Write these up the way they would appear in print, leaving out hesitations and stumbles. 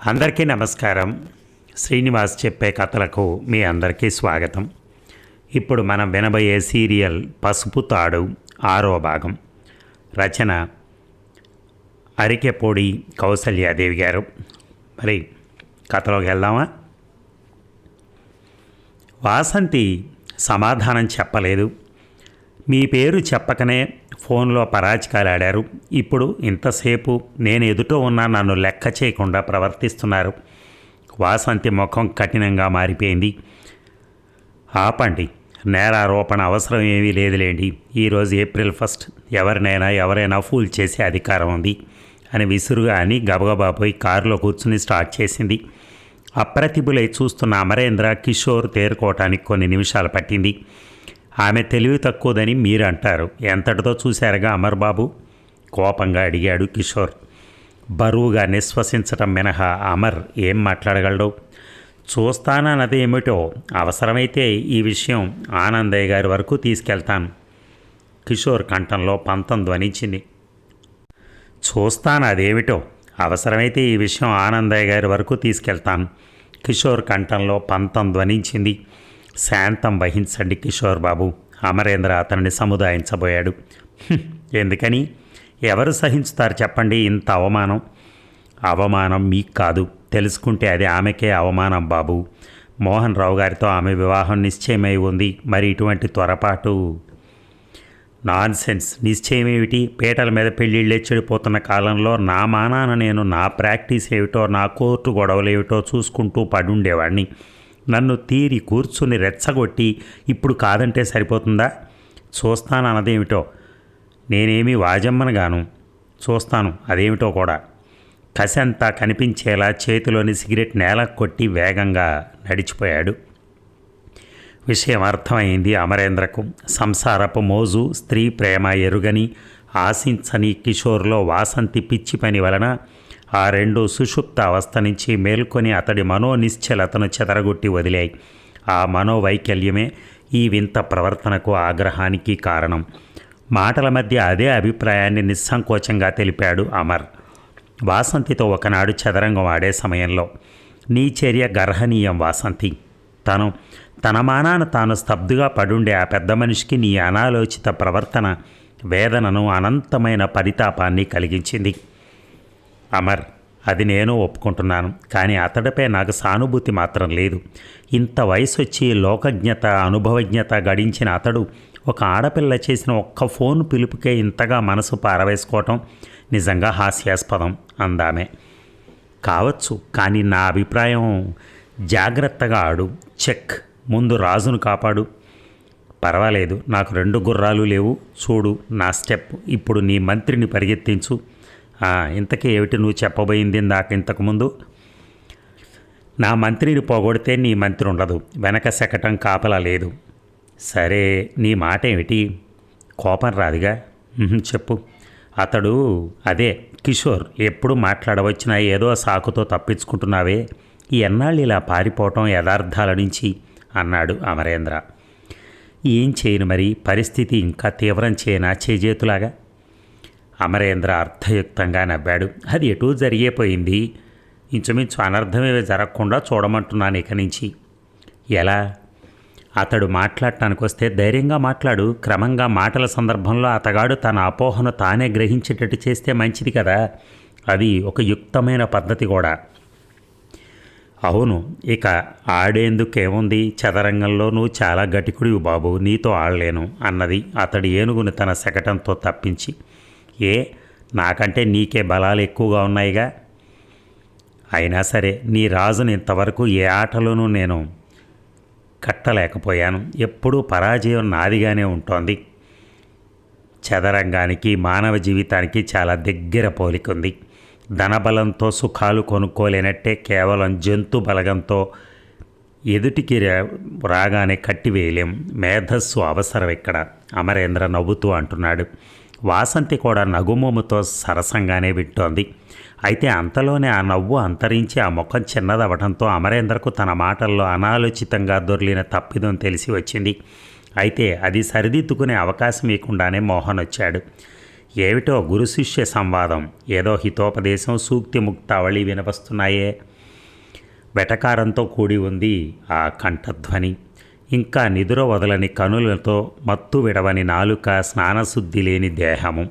అందరికీ నమస్కారం. శ్రీనివాస్ చెప్పే కథలకు మీ అందరికీ స్వాగతం. ఇప్పుడు మనం వినబోయే సీరియల్ పసుపు తాడు 6వ భాగం. రచన అరికెపూడి కౌసల్యాదేవి గారు. మరి కథలోకి వెళ్దామా? వాసంతి సమాధానం చెప్పలేదు. మీ పేరు చెప్పకనే ఫోన్లో పరాచికాలు ఆడారు. ఇప్పుడు ఇంతసేపు నేను ఎదుట ఉన్నా నన్ను లెక్క చేయకుండా ప్రవర్తిస్తున్నారు. వాసంతి ముఖం కఠినంగా మారిపోయింది. ఆపండి, నేరారోపణ అవసరం ఏమీ లేదులేండి. ఈరోజు ఏప్రిల్ 1. ఎవరైనా ఫూల్ చేసే అధికారం ఉంది అని విసురుగా అని గబగబా పోయి కారులో కూర్చుని స్టార్ట్ చేసింది. అప్రతిభులై చూస్తున్న అమరేంద్ర, కిషోర్ తేరుకోవటానికి కొన్ని నిమిషాలు పట్టింది. ఆమె తెలివి తక్కువదని మీరు అంటారు, ఎంతటితో చూశారుగా అమర్బాబు? కోపంగా అడిగాడు కిషోర్. బరువుగా నిశ్వసించటం మినహా అమర్ ఏం మాట్లాడగలడు? చూస్తానన్నది ఏమిటో, అవసరమైతే ఈ విషయం ఆనందయ్య గారి వరకు తీసుకెళ్తాను. కిషోర్ కంఠంలో పంతం ధ్వనించింది. చూస్తాను అదేమిటో, అవసరమైతే ఈ విషయం ఆనందయ్య గారి వరకు తీసుకెళ్తాను. కిషోర్ కంఠంలో పంతం ధ్వనించింది. శాంతం వహించండి కిషోర్ బాబు. అమరేంద్ర అతనిని సముదాయించబోయాడు. ఎందుకని? ఎవరు సహించుతారు చెప్పండి ఇంత అవమానం? అవమానం మీకు కాదు, తెలుసుకుంటే అది ఆమెకే అవమానం బాబు. మోహన్ రావు గారితో ఆమె వివాహం నిశ్చయమై ఉంది. మరి ఇటువంటి త్వరపాటు? Non sense. నిశ్చయమేమిటి? పీటల మీద పెళ్ళిళ్ళే చెడిపోతున్న కాలంలో నా మానాన నేను నా ప్రాక్టీస్ ఏమిటో, నా కోర్టు గొడవలు ఏమిటో చూసుకుంటూ పడుండేవాడిని. నన్ను తీరి కూర్చుని రెచ్చగొట్టి ఇప్పుడు కాదంటే సరిపోతుందా? చూస్తాను అన్నదేమిటో. నేనేమీ వాజమ్మను గాను. చూస్తాను అదేమిటో కూడా. కసంతా కనిపించేలా చేతిలోని సిగరెట్ నేలకు కొట్టి వేగంగా నడిచిపోయాడు. విషయం అర్థమైంది అమరేంద్రకు. సంసారపు మోజు, స్త్రీ ప్రేమ ఎరుగని, ఆశించని కిషోర్లో వాసంతి పిచ్చి పని వలన ఆ రెండు సుషుప్త అవస్థ నుంచి మేల్కొని అతడి మనోనిశ్చలతను చెదరగొట్టి వదిలాయి. ఆ మనోవైకల్యమే ఈ వింత ప్రవర్తనకు, ఆగ్రహానికి కారణం. మాటల మధ్య అదే అభిప్రాయాన్ని నిస్సంకోచంగా తెలిపాడు అమర్. వాసంతితో ఒకనాడు చదరంగం ఆడే సమయంలో, నీ చర్య గర్హనీయం వాసంతి. తన మానాన తాను స్తబ్దుగా పడుండే ఆ పెద్ద మనిషికి నీ అనాలోచిత ప్రవర్తన వేదనను, అనంతమైన పరితాపాన్ని కలిగించింది. అమర్, అది నేను ఒప్పుకుంటున్నాను. కానీ అతడిపై నాకు సానుభూతి మాత్రం లేదు. ఇంత వయసు వచ్చి లోకజ్ఞత, అనుభవజ్ఞత గడించిన అతడు ఒక ఆడపిల్ల చేసిన ఒక్క ఫోన్ పిలుపుకే ఇంతగా మనసు పారవేసుకోవటం నిజంగా హాస్యాస్పదం అందామే. కావచ్చు, కానీ నా అభిప్రాయం జాగ్రత్తగా ఆడు. చెక్. ముందు రాజును కాపాడు. పర్వాలేదు, నాకు 2 గుర్రాలు లేవు. చూడు నా స్టెప్. ఇప్పుడు నీ మంత్రిని పరిగెత్తించు. ఇంతకీ ఏమిటి నువ్వు చెప్పబోయింది ఇంతకుముందు? నా మంత్రిని పోగొడితే నీ మంత్రి ఉండదు. వెనక శకటం కాపలా లేదు. సరే, నీ మాట ఏమిటి? కోపం రాదుగా. చెప్పు. అతడు అదే కిషోర్. ఎప్పుడు మాట్లాడవచ్చినా ఏదో సాకుతో తప్పించుకుంటున్నావే. ఈ ఎన్నాళ్ళు ఇలా పారిపోవటం యథార్థాల నుంచి అన్నాడు అమరేంద్ర. ఏం చేయను మరి? పరిస్థితి ఇంకా తీవ్రం చేయనా చేజేతులాగా? అమరేంద్ర అర్థయుక్తంగా నవ్వాడు. అది ఎటూ జరిగిపోయింది. ఇంచుమించు అనర్థమే జరగకుండా చూడమంటున్నాను ఇక నుంచి. ఎలా? అతడు మాట్లాడటానికి వస్తే ధైర్యంగా మాట్లాడు. క్రమంగా మాటల సందర్భంలో అతగాడు తన అపోహను తానే గ్రహించేటట్టు చేస్తే మంచిది కదా. అది ఒక యుక్తమైన పద్ధతి కూడా. అవును, ఇక ఆడేందుకేముంది? చదరంగంలో నువ్వు చాలా గటికుడివి బాబు, నీతో ఆడలేను అన్నది అతడి ఏనుగును తన శకటంతో తప్పించి. ఏ, నాకంటే నీకే బలాలు ఎక్కువగా ఉన్నాయిగా. అయినా సరే, నీ రాజుని ఇంతవరకు ఏ ఆటలోనూ నేను కట్టలేకపోయాను. ఎప్పుడూ పరాజయం నాదిగానే ఉంటోంది. చదరంగానికి, మానవ జీవితానికి చాలా దగ్గర పోలికుంది. ధనబలంతో సుఖాలు కొనుక్కోలేనట్టే కేవలం జంతు బలగంతో ఎదుటికి రాగానే కట్టివేయలేం. మేధస్సు అవసరం ఇక్కడ. అమరేంద్ర నవ్వుతూ అంటున్నాడు. వాసంతి కూడా నగుమోముతో సరసంగానే వింటోంది. అయితే అంతలోనే ఆ నవ్వు అంతరించి ఆ ముఖం చిన్నదవడంతో అమరేంద్రకు తన మాటల్లో అనాలోచితంగా దొర్లిన తప్పిదం తెలిసి వచ్చింది. అయితే అది సరిదిద్దుకునే అవకాశం ఇవ్వకుండానే మోహన్ వచ్చాడు. ఏమిటో గురు శిష్య సంవాదం, ఏదో హితోపదేశం, సూక్తి ముక్తావళి వినవస్తున్నాయే. వెటకారంతో కూడి ఉంది ఆ కంఠధ్వని. ఇంకా నిదుర వదలని కనులతో మత్తు విడవని నాలుక, స్నానశుద్ధి లేని దేహము.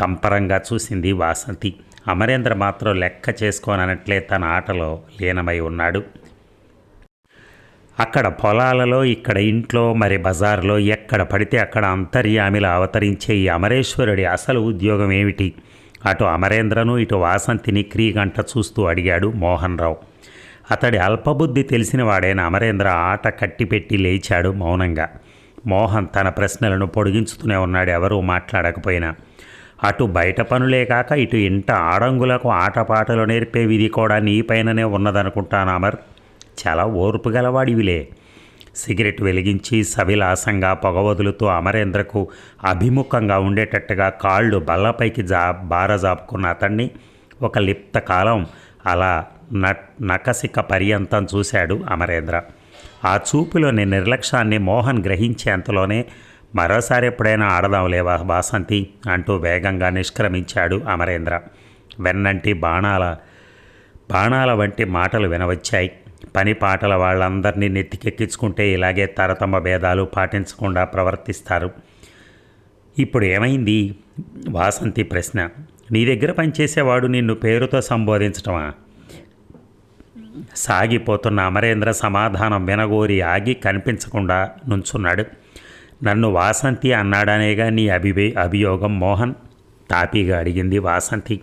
కంపరంగా చూసింది వాసంతి. అమరేంద్ర మాత్రం లెక్క చేసుకోనట్లే తన ఆటలో లీనమై ఉన్నాడు. అక్కడ పొలాలలో, ఇక్కడ ఇంట్లో, మరి బజార్లో ఎక్కడ పడితే అక్కడ అంతర్యామిలా అవతరించే ఈ అమరేశ్వరుడి అసలు ఉద్యోగం ఏమిటి? అటు అమరేంద్రను ఇటు వాసంతిని క్రీగంట చూస్తూ అడిగాడు మోహన్ రావు. అతడి అల్పబుద్ధి తెలిసిన వాడైన అమరేంద్ర ఆట కట్టిపెట్టి లేచాడు మౌనంగా. మోహన్ తన ప్రశ్నలను పొడిగించుతూనే ఉన్నాడు, ఎవరూ మాట్లాడకపోయినా. అటు బయట పనులే కాక ఇటు ఇంట ఆడంగులకు ఆటపాటలు నేర్పే విధి కూడా నీపైననే ఉన్నదనుకుంటాను అమర్. చాలా ఓర్పు గలవాడివిలే. సిగరెట్ వెలిగించి సవిలాసంగా పొగ వదులుతూ అమరేంద్రకు అభిముఖంగా ఉండేటట్టుగా కాళ్ళు బల్లపైకి బారజాపుకున్న అతన్ని ఒక లిప్త కాలం అలా నకసిక పర్యంతం చూశాడు అమరేంద్ర. ఆ చూపులోని నిర్లక్ష్యాన్ని మోహన్ గ్రహించేంతలోనే మరోసారి ఎప్పుడైనా ఆడదాంలేవా వాసంతి అంటూ వేగంగా నిష్క్రమించాడు అమరేంద్ర. వెన్నంటి బాణాల వంటి మాటలు వినవచ్చాయి. పని పాటల వాళ్ళందరినీ నెత్తికెక్కించుకుంటే ఇలాగే తరతమ భేదాలు పాటించకుండా ప్రవర్తిస్తారు. ఇప్పుడు ఏమైంది? వాసంతి ప్రశ్న. నీ దగ్గర పనిచేసేవాడు నిన్ను పేరుతో సంబోధించటమా? సాగిపోతున్న అమరేంద్ర సమాధానం వినగోరి ఆగి కనిపించకుండా నుంచున్నాడు. నన్ను వాసంతి అన్నాడనేగా నీ అభియోగం మోహన్? తాపీగా అడిగింది వాసంతి.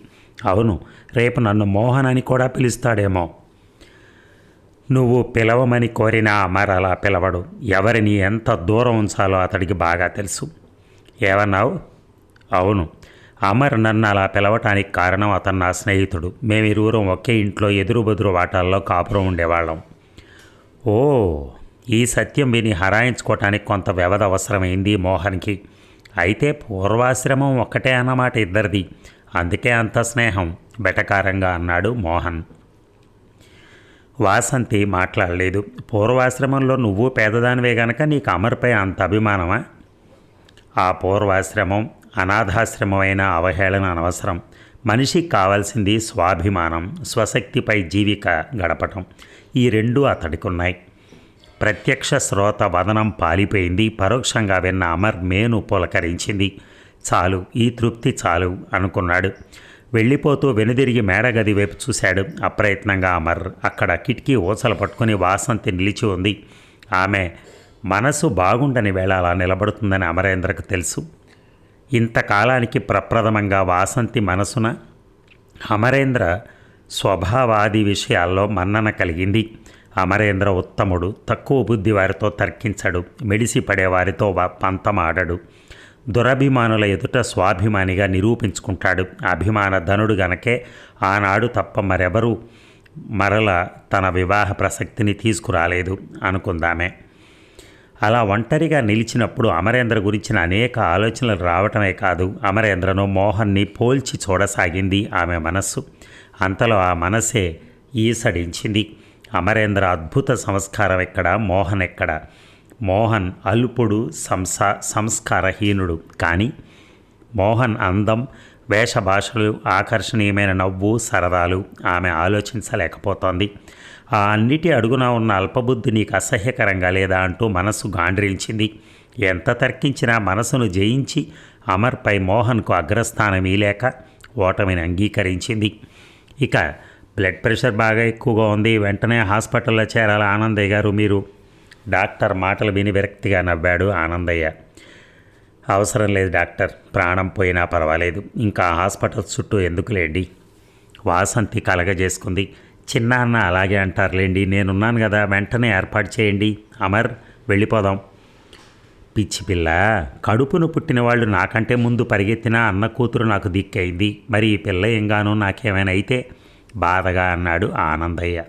అవును, రేపు నన్ను మోహన్ అని కూడా పిలుస్తాడేమో. నువ్వు పిలవమని కోరినా అమర్ అలా పిలవడు. ఎవరిని ఎంత దూరం ఉంచాలో అతడికి బాగా తెలుసు. ఏమన్నావు? అవును, అమర్ నన్ను అలా పిలవటానికి కారణం అతను నా స్నేహితుడు. మేమిరువురం ఒకే ఇంట్లో ఎదురుబెదురు వాటాల్లో కాపురం ఉండేవాళ్ళం. ఓ, ఈ సత్యం విని హరాయించుకోవటానికి కొంత వ్యవధి అవసరమైంది మోహన్కి. అయితే పూర్వాశ్రమం ఒక్కటే అన్నమాట ఇద్దరిది, అందుకే అంత స్నేహం, వెటకారంగా అన్నాడు మోహన్. వాసంతి మాట్లాడలేదు. పూర్వాశ్రమంలో నువ్వు పేదదానివే గనక నీకు అమర్పై అంత అభిమానమా? ఆ పూర్వాశ్రమం అనాథాశ్రమమైన అవహేళన అనవసరం. మనిషికి కావాల్సింది స్వాభిమానం, స్వశక్తిపై జీవిక గడపటం. ఈ రెండూ అతడికున్నాయి. ప్రత్యక్ష శ్రోత వదనం పాలిపోయింది. పరోక్షంగా విన్న అమర్ మేను పులకరించింది. చాలు, ఈ తృప్తి చాలు అనుకున్నాడు. వెళ్ళిపోతూ వెనుదిరిగి మేడగది వైపు చూశాడు అప్రయత్నంగా అమర్. అక్కడ కిటికీ ఊసలు పట్టుకుని వాసంతి నిలిచి ఉంది. ఆమె మనసు బాగుండని వేళ అలా నిలబడుతుందని అమరేంద్రకు తెలుసు. ఇంతకాలానికి ప్రప్రథమంగా వాసంతి మనసున అమరేంద్ర స్వభావాది విషయాల్లో మన్నన కలిగింది. అమరేంద్ర ఉత్తముడు, తక్కువ బుద్ధి వారితో తర్కించడు, మెడిసి పడేవారితో పంతమాడడు, దురభిమానుల ఎదుట స్వాభిమానిగా నిరూపించుకుంటాడు. అభిమాన ధనుడు గనకే ఆనాడు తప్ప మరెవరూ మరల తన వివాహ ప్రసక్తిని తీసుకురాలేదు అనుకుందామే. అలా ఒంటరిగా నిలిచినప్పుడు అమరేంద్ర గురించిన అనేక ఆలోచనలు రావటమే కాదు, అమరేంద్రను మోహన్ని పోల్చి చూడసాగింది ఆమె మనస్సు. అంతలో ఆ మనసే ఈసడించింది. అమరేంద్ర అద్భుత సంస్కారం ఎక్కడ, మోహన్ ఎక్కడ? మోహన్ అల్పుడు, సంస్కారహీనుడు. కానీ మోహన్ అందం, వేషభాషలు, ఆకర్షణీయమైన నవ్వు, సరదాలు ఆమె ఆలోచించలేకపోతోంది. ఆ అన్నిటి అడుగున ఉన్న అల్పబుద్ధి నీకు అసహ్యకరంగా లేదా అంటూ మనసు గాండ్రించింది. ఎంత తర్కించినా మనసును జయించి అమర్పై మోహన్కు అగ్రస్థానం ఇలేక ఓటమిని అంగీకరించింది. ఇక బ్లడ్ ప్రెషర్ బాగా ఎక్కువగా ఉంది, వెంటనే హాస్పిటల్లో చేరాలి ఆనందయ్య గారు మీరు. డాక్టర్ మాటలు విని విరక్తిగా నవ్వాడు ఆనందయ్య. అవసరం లేదు డాక్టర్, ప్రాణం పోయినా పర్వాలేదు, ఇంకా హాస్పిటల్ చుట్టూ ఎందుకులేండి. వాసంతి కలగజేసుకుంది. చిన్నాన్న అలాగే అంటారులేండి, నేనున్నాను కదా, వెంటనే ఏర్పాటు చేయండి. అమర్, వెళ్ళిపోదాం. పిచ్చి పిల్ల, కడుపును పుట్టిన వాళ్ళు నాకంటే ముందు పరిగెత్తినా అన్న కూతురు నాకు దిక్కైంది. మరి ఈ పిల్ల ఏంగానో నాకేమైనా అయితే బాధగా అన్నాడు ఆనందయ్య.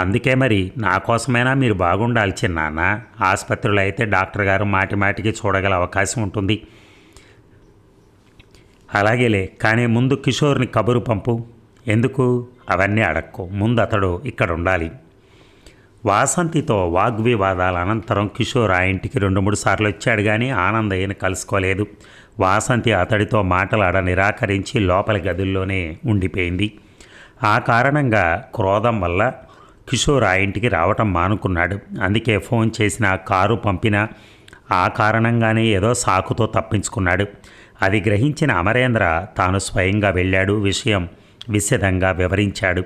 అందుకే మరి నా కోసమైనా మీరు బాగుండాలి చిన్నాన్న. ఆసుపత్రిలో అయితే డాక్టర్ గారు మాటి మాటికి చూడగల అవకాశం ఉంటుంది. అలాగేలే, కానీ ముందు కిషోర్ని కబురు పంపు. ఎందుకు? అవన్నీ అడక్కో, ముందు అతడు ఇక్కడ ఉండాలి. వాసంతితో వాగ్వివాదాల అనంతరం కిషోర్ ఆ ఇంటికి 2-3 సార్లు వచ్చాడు కానీ ఆనందయ్యను కలుసుకోలేదు. వాసంతి అతడితో మాటలాడ నిరాకరించి లోపలి గదుల్లోనే ఉండిపోయింది. ఆ కారణంగా క్రోధం వల్ల కిషోర్ ఆ ఇంటికి రావటం మానుకున్నాడు. అందుకే ఫోన్ చేసిన కారు పంపినా ఆ కారణంగానే ఏదో సాకుతో తప్పించుకున్నాడు. అది గ్రహించిన అమరేంద్ర తాను స్వయంగా వెళ్ళాడు. విషయం విశదంగా వివరించాడు.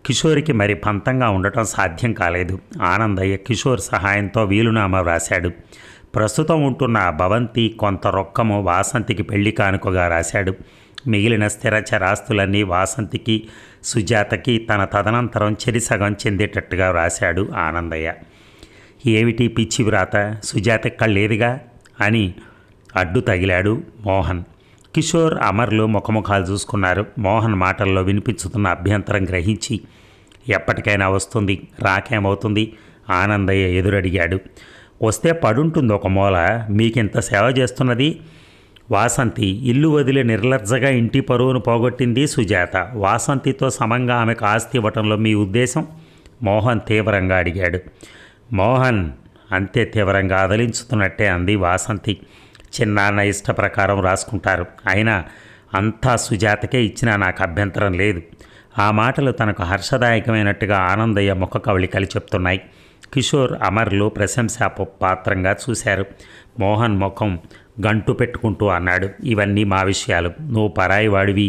కిషోర్కి మరి పంతంగా ఉండటం సాధ్యం కాలేదు. ఆనందయ్య కిషోర్ సహాయంతో వీలునామా వ్రాశాడు. ప్రస్తుతం ఉంటున్న భవంతి కొంత రొక్కము వాసంతికి పెళ్లి కానుకగా రాశాడు. మిగిలిన స్థిర చరాస్తులన్నీ వాసంతికి సుజాతకి తన తదనంతరం చెరిసగం చెందేటట్టుగా వ్రాశాడు ఆనందయ్య. ఏమిటి పిచ్చి వ్రాత, సుజాత కళ్ళేదిగా అని అడ్డు తగిలాడు మోహన్. కిషోర్ అమర్లు ముఖముఖాలు చూసుకున్నారు. మోహన్ మాటల్లో వినిపించుతున్న అభ్యంతరం గ్రహించి ఎప్పటికైనా వస్తుంది, రాకేమవుతుంది ఆనందయ్య ఎదురడిగాడు. వస్తే పడుంటుంది ఒక మూల, మీకింత సేవ చేస్తున్నది వాసంతి. ఇల్లు వదిలి నిర్లజ్జగా ఇంటి పరువును పోగొట్టింది సుజాత. వాసంతితో సమంగా ఆమెకు ఆస్తి ఇవ్వటంలో మీ ఉద్దేశం? మోహన్ తీవ్రంగా అడిగాడు. మోహన్ అంతే తీవ్రంగా అదలించుతున్నట్టే అంది వాసంతి. చిన్నాన్న ఇష్ట ప్రకారం రాసుకుంటారు, అయినా అంతా సుజాతకే ఇచ్చినా నాకు అభ్యంతరం లేదు. ఆ మాటలు తనకు హర్షదాయకమైనట్టుగా ఆనందయ్య ముఖ కవళికలు చెప్తున్నాయి. కిషోర్ అమర్లు ప్రశంసా పాత్రంగా చూశారు. మోహన్ ముఖం గంటు పెట్టుకుంటూ అన్నాడు, ఇవన్నీ మా విషయాలు, నువ్వు పరాయి వాడివి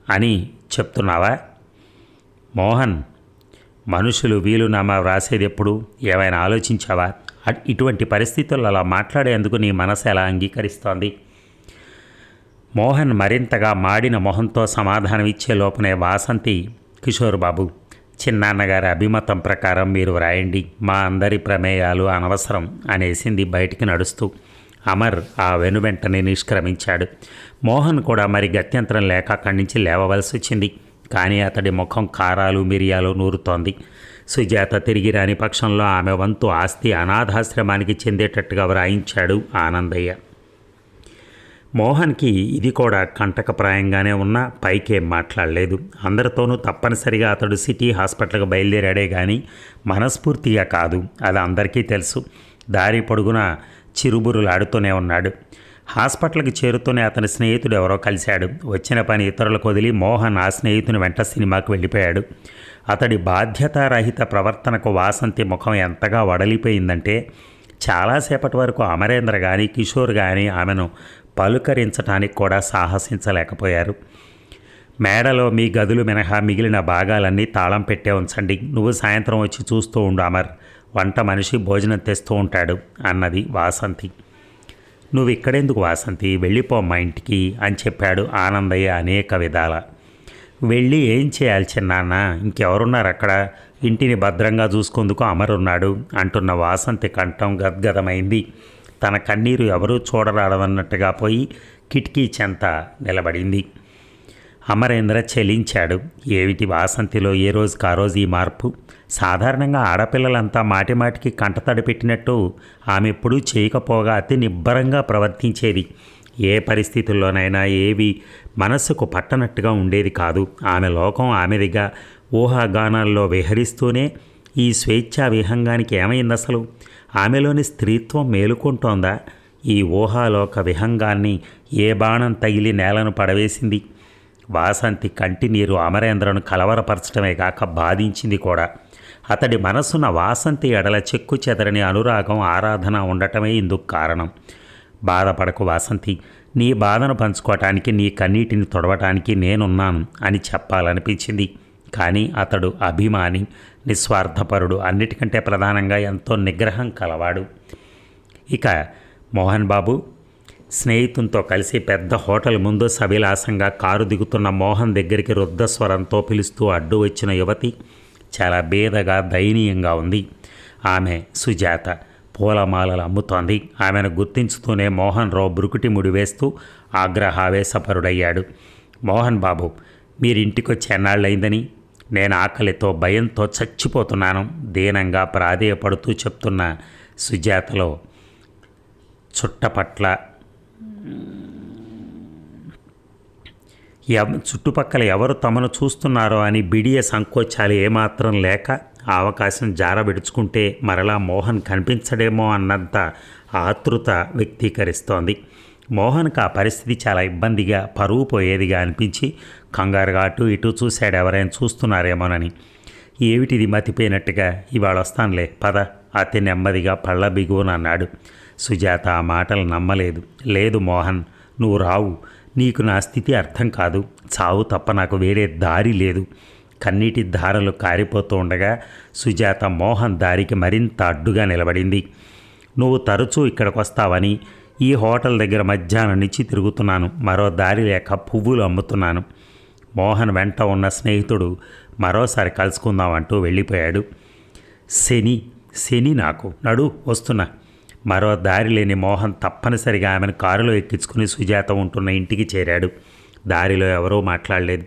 అని చెప్తున్నావా? మోహన్, మనుషులు వీలునామా వ్రాసేది ఎప్పుడు? ఏమైనా ఆలోచించావా? ఇటువంటి పరిస్థితుల్లో అలా మాట్లాడేందుకు నీ మనసు ఎలా అంగీకరిస్తోంది? మోహన్ మరింతగా మాడిన మొహంతో సమాధానం ఇచ్చే లోపనే వాసంతి, కిషోర్ బాబు, చిన్నాన్నగారి అభిమతం ప్రకారం మీరు వ్రాయండి, మా అందరి ప్రమేయాలు అనవసరం అనేసింది బయటికి నడుస్తూ. అమర్ ఆ వెనువెంటనే నిష్క్రమించాడు. మోహన్ కూడా మరి గత్యంతరం లేక అక్కడి నుంచి లేవవలసి వచ్చింది. కానీ అతడి ముఖం కారాలు మిరియాలు నూరుతోంది. సుజాత తిరిగి రాని పక్షంలో ఆమె వంతు ఆస్తి అనాథాశ్రమానికి చెందేటట్టుగా వ్రాయించాడు ఆనందయ్య. మోహన్కి ఇది కూడా కంటకప్రాయంగానే ఉన్నా పైకేం మాట్లాడలేదు. అందరితోనూ తప్పనిసరిగా అతడు సిటీ హాస్పిటల్కి బయలుదేరాడే కానీ మనస్ఫూర్తిగా కాదు, అది అందరికీ తెలుసు. దారి పొడుగున చిరుబురులాడుతూనే ఉన్నాడు. హాస్పిటల్కి చేరుతూనే అతని స్నేహితుడు ఎవరో కలిశాడు. వచ్చిన పని ఇతరులకు వదిలి మోహన్ ఆ స్నేహితుని వెంట సినిమాకు వెళ్ళిపోయాడు. అతడి బాధ్యతారహిత ప్రవర్తనకు వాసంతి ముఖం ఎంతగా వడలిపోయిందంటే చాలాసేపటి వరకు అమరేంద్ర కానీ కిషోర్ కానీ ఆమెను పలుకరించడానికి కూడా సాహసించలేకపోయారు. మేడలో మీ గదులు మినహా మిగిలిన భాగాలన్నీ తాళం పెట్టే ఉంచండి, నువ్వు సాయంత్రం వచ్చి చూస్తూ ఉండు అమర్, వంట మనిషి భోజనం తెస్తూ ఉంటాడు అన్నది వాసంతి. నువ్వు ఇక్కడెందుకు వాసంతి, వెళ్ళిపో మా ఇంటికి అని చెప్పాడు ఆనందయ్య అనేక విధాల. వెళ్ళి ఏం చేయాలి చిన్నాన్న, ఇంకెవరున్నారు అక్కడ, ఇంటిని భద్రంగా చూసుకుందుకు అమరున్నాడు అంటున్న వాసంతి కంఠం గద్గదమైంది. తన కన్నీరు ఎవరూ చూడరాడవన్నట్టుగా పోయి కిటికీ చెంత నిలబడింది. అమరేంద్ర చెలించాడు. ఏమిటి వాసంతిలో ఏ రోజుకి ఆ రోజు ఈ మార్పు? సాధారణంగా ఆడపిల్లలంతా మాటిమాటికి కంటతడి పెట్టినట్టు ఆమె ఎప్పుడూ చేయకపోగా అతి నిబ్బరంగా ప్రవర్తించేది. ఏ పరిస్థితుల్లోనైనా ఏవి మనస్సుకు పట్టనట్టుగా ఉండేది కాదు. ఆమె లోకం ఆమెదిగా ఊహాగానాల్లో విహరిస్తూనే ఈ స్వేచ్ఛా విహంగానికి ఏమైంది అసలు? ఆమెలోని స్త్రీత్వం మేలుకుంటోందా? ఈ ఊహాలోక విహంగాన్ని ఏ బాణం తగిలి నేలను పడవేసింది? వాసంతి కంటి నీరు అమరేంద్రను కలవరపరచడమే కాక బాధించింది కూడా. అతడి మనసున్న వాసంతి ఎడల చెక్కు చెదరని అనురాగం, ఆరాధన ఉండటమే ఇందుకు కారణం. బాధపడకు వాసంతి, నీ బాధను పంచుకోవటానికి, నీ కన్నీటిని తొడవటానికి నేనున్నాను అని చెప్పాలనిపించింది. కానీ అతడు అభిమాని, నిస్వార్థపరుడు, అన్నిటికంటే ప్రధానంగా ఎంతో నిగ్రహం కలవాడు. ఇక మోహన్ బాబు స్నేహితునితో కలిసి పెద్ద హోటల్ ముందు సవిలాసంగా కారు దిగుతున్న మోహన్ దగ్గరికి రుద్ధస్వరంతో పిలుస్తూ అడ్డు వచ్చిన యువతి చాలా బేదగా దయనీయంగా ఉంది. ఆమె సుజాత పూలమాలలు అమ్ముతోంది. ఆమెను గుర్తించుతూనే మోహన్ రావు బ్రుకుటి ముడివేస్తూ ఆగ్రహావేశపరుడయ్యాడు. మోహన్ బాబు, మీరింటికొచ్చి ఎన్నాళ్ళయిందని? నేను ఆకలితో భయంతో చచ్చిపోతున్నాను దీనంగా ప్రాధేయపడుతూ చెప్తున్న సుజాతలో చుట్టుపక్కల ఎవరు తమను చూస్తున్నారో అని బిడియ సంకోచాలు ఏమాత్రం లేక ఆ అవకాశం జారబెడుచుకుంటే మరలా మోహన్ కనిపించడేమో అన్నంత ఆతృత వ్యక్తీకరిస్తోంది. మోహన్కి ఆ పరిస్థితి చాలా ఇబ్బందిగా, పరువు పోయేదిగా అనిపించి కంగారుగా అటు ఇటు చూశాడు, ఎవరైనా చూస్తున్నారేమోనని. ఏమిటిది మతిపోయినట్టుగా, ఇవాళ వస్తానులే పద, అతి నెమ్మదిగా పళ్ళ బిగువన అన్నాడు. సుజాత ఆ మాటలు నమ్మలేదు. లేదు మోహన్, నువ్వు రావు, నీకు నా స్థితి అర్థం కాదు, చావు తప్ప నాకు వేరే దారి లేదు. కన్నీటి ధారలు కారిపోతూ ఉండగా సుజాత మోహన్ దారికి మరింత అడ్డుగా నిలబడింది. నువ్వు తరచూ ఇక్కడికి వస్తావని ఈ హోటల్ దగ్గర మధ్యాహ్నం నుంచి తిరుగుతున్నాను, మరో దారి లేక పువ్వులు అమ్ముతున్నాను. మోహన్ వెంట ఉన్న స్నేహితుడు మరోసారి కలుసుకుందామంటూ వెళ్ళిపోయాడు. శని నాకు నడు, వస్తున్నా. మరో దారి లేని మోహన్ తప్పనిసరిగా ఆమెను కారులో ఎక్కించుకుని సుజాత ఉంటున్న ఇంటికి చేరాడు. దారిలో ఎవరూ మాట్లాడలేదు.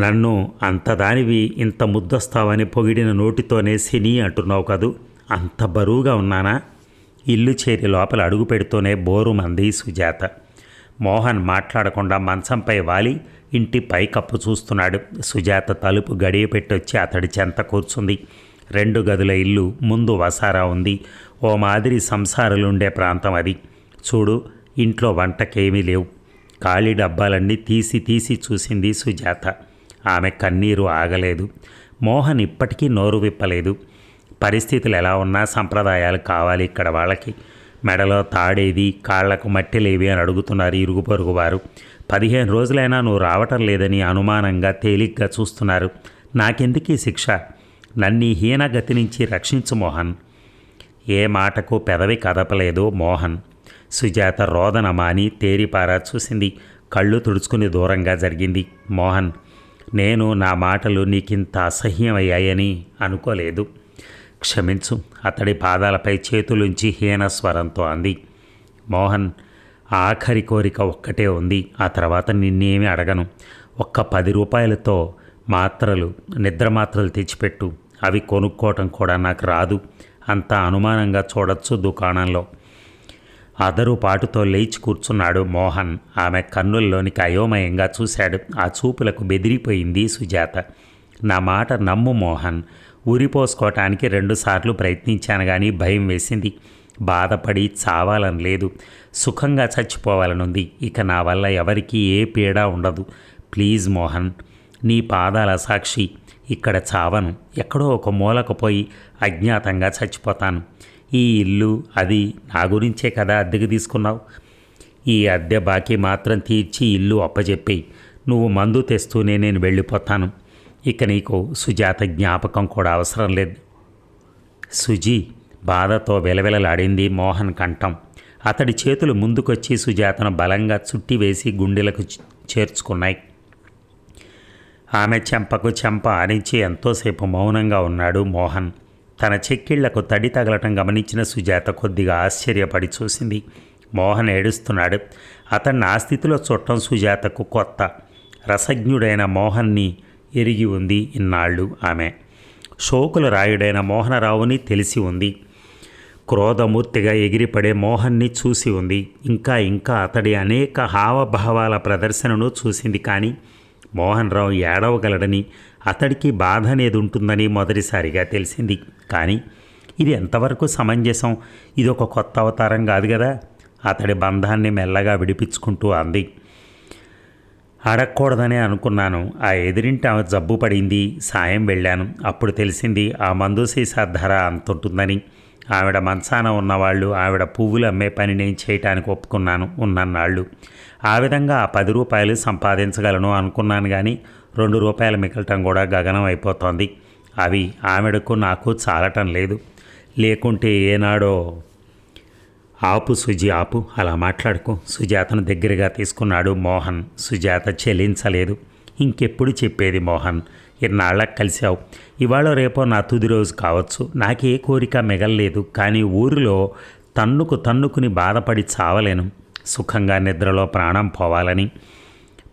నన్ను అంతదానివి ఇంత ముద్దొస్తావని పొగిడిన నోటితోనే శని అంటున్నావు కదూ, అంత బరువుగా ఉన్నానా? ఇల్లు చేరి లోపల అడుగు పెడుతూనే బోరుమంది సుజాత. మోహన్ మాట్లాడకుండా మంచంపై వాలి ఇంటి పైకప్పు చూస్తున్నాడు. సుజాత తలుపు గడియ పెట్టొచ్చి అతడి చెంత కూర్చుంది. 2 గదుల ఇల్లు, ముందు వసారా ఉంది. ఓ మాదిరి సంసారాలుండే ప్రాంతం అది. చూడు, ఇంట్లో వంటకేమీ లేవు. ఖాళీ డబ్బాలన్నీ తీసి చూసింది సుజాత. ఆమె కన్నీరు ఆగలేదు. మోహన్ ఇప్పటికీ నోరు విప్పలేదు. పరిస్థితులు ఎలా ఉన్నా సంప్రదాయాలు కావాలి ఇక్కడ వాళ్ళకి. మెడలో తాడేది, కాళ్లకు మట్టెలేవి అని అడుగుతున్నారు ఇరుగు పొరుగు వారు. 15 రోజులైనా నువ్వు రావటం లేదని అనుమానంగా తేలిగ్గా చూస్తున్నారు. నాకెందుకీ శిక్ష? నన్ను హీనగతి నుంచి రక్షించు మోహన్. ఏ మాటకు పెదవి కదపలేదు మోహన్. సుజాత రోదన మాని తేరిపారా చూసింది. కళ్ళు తుడుచుకుని దూరంగా జరిగింది. మోహన్, నేను నా మాటలు నీకింత అసహ్యమయ్యాయని అనుకోలేదు. క్షమించు, అతడి పాదాలపై చేతులుంచి హీనస్వరంతో అంది. మోహన్, ఆఖరి కోరిక ఒక్కటే ఉంది, ఆ తర్వాత నిన్నేమీ అడగను. ఒక్క 10 రూపాయలతో నిద్ర మాత్రలు తెచ్చిపెట్టు. అవి కొనుక్కోవటం కూడా నాకు రాదు. అంత అనుమానంగా చూడొచ్చు దుకాణంలో. అదరుపాటుతో లేచి కూర్చున్నాడు మోహన్. ఆమె కన్నుల్లోనికి అయోమయంగా చూశాడు. ఆ చూపులకు బెదిరిపోయింది సుజాత. నా మాట నమ్ము మోహన్. ఊరిపోసుకోవటానికి 2 సార్లు ప్రయత్నించాను కానీ భయం వేసింది. బాధపడి చావాలని లేదు, సుఖంగా చచ్చిపోవాలనుంది. ఇక నా వల్ల ఎవరికీ ఏ పీడ ఉండదు. ప్లీజ్ మోహన్, నీ పాదాల సాక్షి, ఇక్కడ చావను. ఎక్కడో ఒక మూలకు పోయి అజ్ఞాతంగా చచ్చిపోతాను. ఈ ఇల్లు అది నా గురించే కదా అద్దెకు తీసుకున్నావు. ఈ అద్దె బాకీ మాత్రం తీర్చి ఇల్లు అప్పచెప్పేయి. నువ్వు మందు తెస్తూనే నేను వెళ్ళిపోతాను. ఇక నీకు సుజాత జ్ఞాపకం కూడా అవసరం లేదు. సుజీ, బాధతో వెలవెలలాడింది మోహన్ కంఠం. అతడి చేతులు ముందుకొచ్చి సుజాతను బలంగా చుట్టివేసి గుండెలకు చేర్చుకున్నాయి. ఆమె చెంపకు చెంప ఆనించి ఎంతోసేపు మౌనంగా ఉన్నాడు మోహన్. తన చెక్కిళ్లకు తడి తగలటం గమనించిన సుజాత కొద్దిగా ఆశ్చర్యపడి చూసింది. మోహన్ ఏడుస్తున్నాడు. అతన్ని ఆ స్థితిలో చూడటం సుజాతకు కొత్త. రసజ్ఞుడైన మోహన్ని ఎరిగి ఉంది ఇన్నాళ్ళు ఆమె. శోకుల రాయుడైన మోహనరావుని తెలిసి ఉంది. క్రోధమూర్తిగా ఎగిరిపడే మోహన్ని చూసి ఉంది. ఇంకా అతడి అనేక హావభావాల ప్రదర్శనను చూసింది. కానీ మోహన్ రావు ఏడవగలడని, అతడికి బాధ అనేది ఉంటుందని మొదటిసారిగా తెలిసింది. కానీ ఇది ఎంతవరకు సమంజసం? ఇదొక కొత్త అవతారం కాదు కదా. అతడి బంధాన్ని మెల్లగా విడిపించుకుంటూ అంది. అడగకూడదనే అనుకున్నాను. ఆ ఎదిరింటి ఆమె జబ్బు పడింది, సాయం వెళ్ళాను. అప్పుడు తెలిసింది ఆ మందు సీసా ధర అంతుంటుందని. ఆవిడ మంచాన ఉన్నవాళ్ళు ఆవిడ పువ్వులు అమ్మే పని నేను చేయటానికి ఒప్పుకున్నాను ఉన్నన్నాళ్ళు. ఆ విధంగా ఆ 10 రూపాయలు సంపాదించగలను అనుకున్నాను. కానీ 2 రూపాయలు మిగలటం కూడా గగనం అయిపోతోంది. అవి ఆవిడకు నాకు చాలటం లేదు. లేకుంటే ఏనాడో. ఆపు సుజి, ఆపు, అలా మాట్లాడుకో. సుజాతను దగ్గరగా తీసుకున్నాడు మోహన్. సుజాత చెల్లించలేదు. ఇంకెప్పుడు చెప్పేది మోహన్? ఇన్నాళ్ళకి కలిసావు. ఇవాళ రేపో నా తుది రోజు కావచ్చు. నాకే కోరిక మిగల్లేదు. కానీ ఊరిలో తన్నుకుని బాధపడి చావలేను. సుఖంగా నిద్రలో ప్రాణం పోవాలని.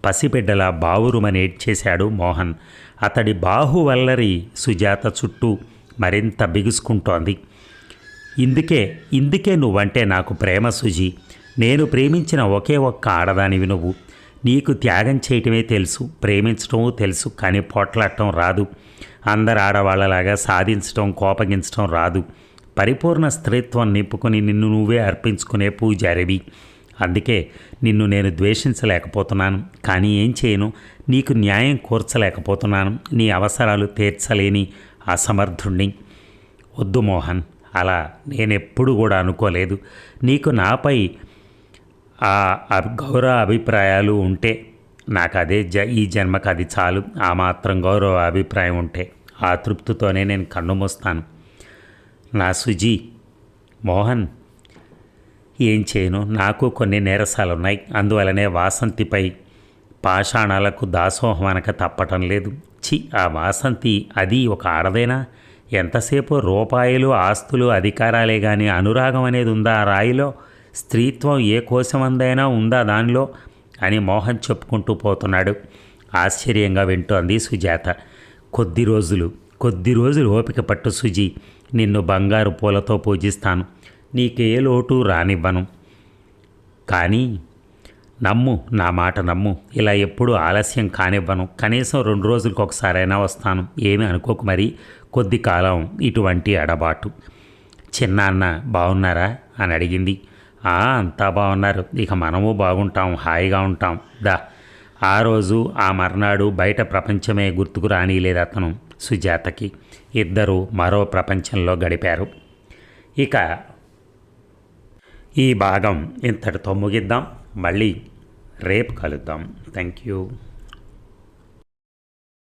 పసిబిడ్డలా బావురుమని ఏడ్చేశాడు మోహన్. అతడి బాహువల్లరి సుజాత చుట్టూ మరింత బిగుసుకుంటోంది. ఇందుకే నువ్వంటే నాకు ప్రేమ సుజీ. నేను ప్రేమించిన ఒకే ఒక్క ఆడదానివి నువ్వు. నీకు త్యాగం చేయటమే తెలుసు, ప్రేమించటమూ తెలుసు, కానీ పోట్లాడటం రాదు. అందరు ఆడవాళ్ళలాగా సాధించడం కోపగించడం రాదు. పరిపూర్ణ స్త్రీత్వం నింపుకొని నిన్ను నువ్వే అర్పించుకునే పూజారివి. అందుకే నిన్ను నేను ద్వేషించలేకపోతున్నాను. కానీ ఏం చేయను, నీకు న్యాయం కూర్చలేకపోతున్నాను. నీ అవసరాలు తీర్చలేని అసమర్థుణ్ణి. వద్దు మోహన్, అలా నేనెప్పుడు కూడా అనుకోలేదు. నీకు నాపై గౌరవ అభిప్రాయాలు ఉంటే నాకు అదే ఈ జన్మకు అది చాలు. ఆ మాత్రం గౌరవ అభిప్రాయం ఉంటే ఆ తృప్తితోనే నేను కన్ను మూస్తాను. నా సుజీ. మోహన్, ఏం చేయను, నాకు కొన్ని నీరసాలున్నాయి. అందువలనే వాసంతిపై పాషాణాలకు దాసోహం అనక తప్పటం లేదు. ఆ వాసంతి అది ఒక ఆడదేనా? ఎంతసేపు రూపాయలు, ఆస్తులు, అధికారాలే కానీ అనురాగం అనేది ఉందా ఆ రాయిలో? స్త్రీత్వం ఏ కోశమందైనా ఉందా దానిలో అని మోహన్ చెప్పుకుంటూ పోతున్నాడు. ఆశ్చర్యంగా వింటోంది సుజాత. కొద్ది రోజులు ఓపిక పట్టు సుజీ. నిన్ను బంగారు పూలతో పూజిస్తాను. నీకే లోటు రానివ్వను. కానీ నమ్ము, నా మాట నమ్ము. ఇలా ఎప్పుడు ఆలస్యం కానివ్వను. కనీసం 2 రోజులకు ఒకసారైనా వస్తాను. ఏమి అనుకోకు మరి. కొద్ది కాలం ఇటువంటి ఎడబాటు. చిన్నాన్న బాగున్నారా అని అడిగింది. అంతా బాగున్నారు. ఇక మనము బాగుంటాం, హాయిగా ఉంటాం. ఆ రోజు ఆ మర్నాడు బయట ప్రపంచమే గుర్తుకు రానిలేదు అతను సుజాతకి. ఇద్దరూ మరో ప్రపంచంలో గడిపారు. ఇక ఈ భాగం ఇంతటితో ముగిద్దాం. మళ్ళీ రేపు కలుద్దాం. Thank you.